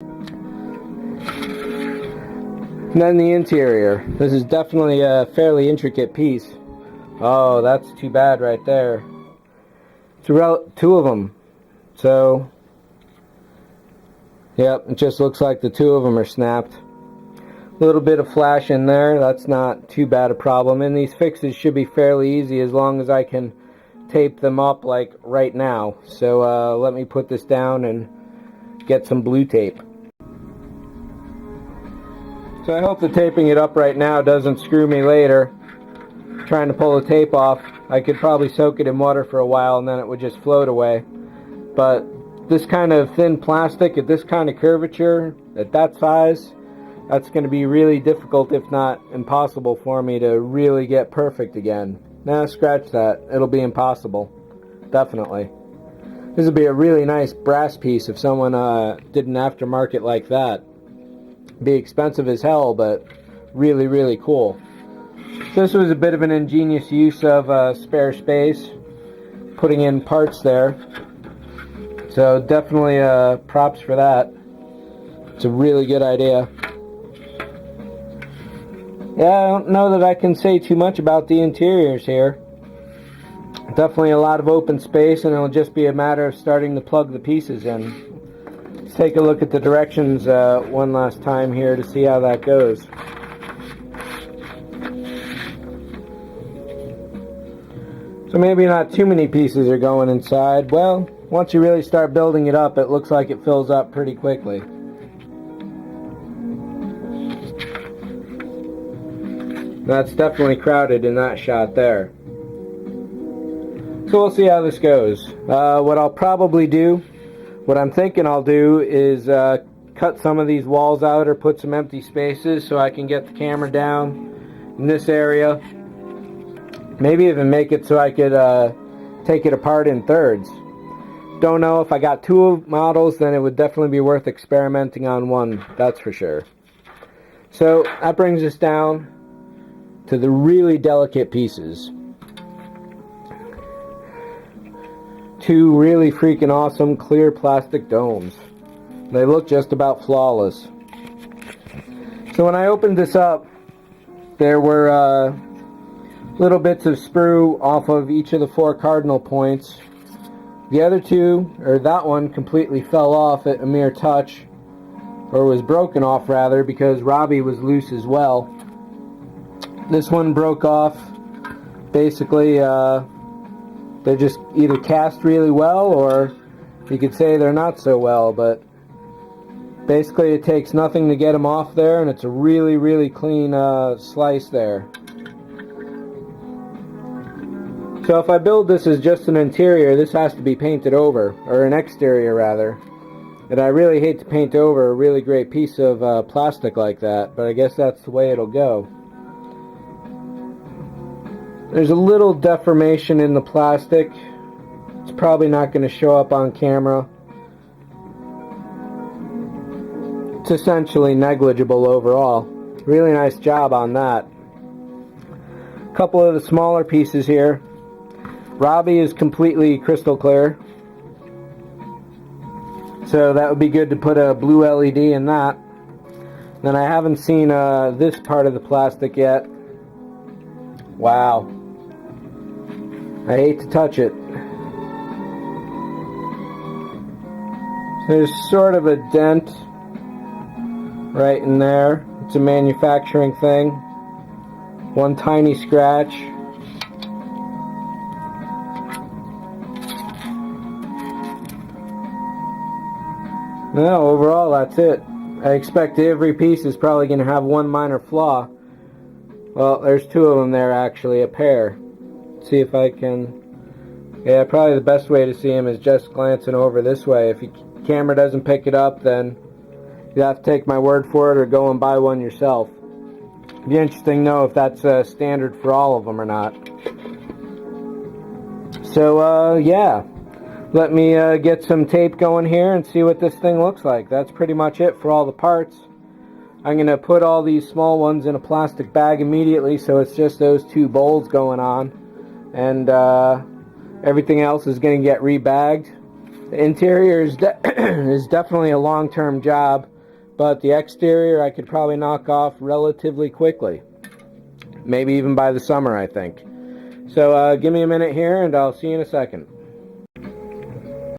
And then the interior. This is definitely a fairly intricate piece. Oh, that's too bad right there. Two of them. So, yep, it just looks like the two of them are snapped. A little bit of flash in there. That's not too bad a problem. And these fixes should be fairly easy as long as I can tape them up like right now. So let me put this down and get some blue tape. So I hope the taping it up right now doesn't screw me later. Trying to pull the tape off, I could probably soak it in water for a while and then it would just float away. But this kind of thin plastic at this kind of curvature, at that size, that's going to be really difficult, if not impossible, for me to really get perfect again. Nah, scratch that. It'll be impossible. Definitely. This would be a really nice brass piece if someone did an aftermarket like that. Be expensive as hell, but really, really cool. So this was a bit of an ingenious use of spare space, putting in parts there. So definitely props for that. It's a really good idea. Yeah, I don't know that I can say too much about the interiors here. Definitely a lot of open space, and it'll just be a matter of starting to plug the pieces in. Let's take a look at the directions one last time here to see how that goes. So maybe not too many pieces are going inside. Well, once you really start building it up, it looks like it fills up pretty quickly. That's definitely crowded in that shot there. So we'll see how this goes. What I'll probably do, what I'm thinking I'll do is cut some of these walls out or put some empty spaces so I can get the camera down in this area. Maybe even make it so I could take it apart in thirds. Don't know, if I got two models, then it would definitely be worth experimenting on one, that's for sure. So that brings us down to the really delicate pieces. Two really freaking awesome clear plastic domes. They look just about flawless. So when I opened this up, there were little bits of sprue off of each of the four cardinal points. The other two, or that one, completely fell off at a mere touch, or was broken off rather, because Robbie was loose as well. This one broke off. Basically, they're just either cast really well, or you could say they're not so well, but basically it takes nothing to get them off there, and it's a really, really clean slice there. So if I build this as just an interior, this has to be painted over, or an exterior rather. And I really hate to paint over a really great piece of plastic like that, but I guess that's the way it'll go. There's a little deformation in the plastic. It's probably not going to show up on camera. It's essentially negligible overall. Really nice job on that. A couple of the smaller pieces here. Robbie is completely crystal clear, so that would be good to put a blue LED in that. Then I haven't seen this part of the plastic yet. Wow. I hate to touch it. There's sort of a dent right in there. It's a manufacturing thing. One tiny scratch. No, overall that's it. I expect every piece is probably going to have one minor flaw. Well, there's two of them there actually, a pair. Let's see if I can... Yeah, probably the best way to see them is just glancing over this way. If your camera doesn't pick it up, then you have to take my word for it or go and buy one yourself. It'd be interesting to know if that's standard for all of them or not. So, yeah. Let me get some tape going here and see what this thing looks like. That's pretty much it for all the parts. I'm going to put all these small ones in a plastic bag immediately, so it's just those two bowls going on. And everything else is going to get rebagged. The interior is, is definitely a long-term job, but the exterior I could probably knock off relatively quickly. Maybe even by the summer, I think. So give me a minute here and I'll see you in a second.